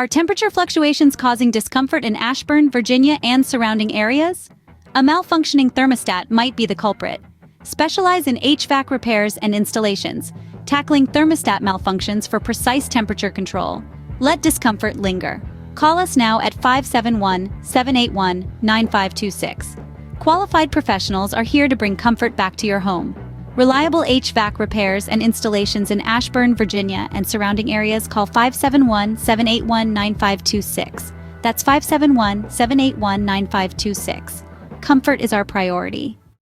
Are temperature fluctuations causing discomfort in Ashburn, Virginia, and surrounding areas? A malfunctioning thermostat might be the culprit. Specialize in HVAC repairs and installations, tackling thermostat malfunctions for precise temperature control. Let discomfort linger. Call us now at 571-781-9526. Qualified professionals are here to bring comfort back to your home. Reliable HVAC repairs and installations in Ashburn, Virginia, and surrounding areas. Call 571-781-9526. That's 571-781-9526. Comfort is our priority.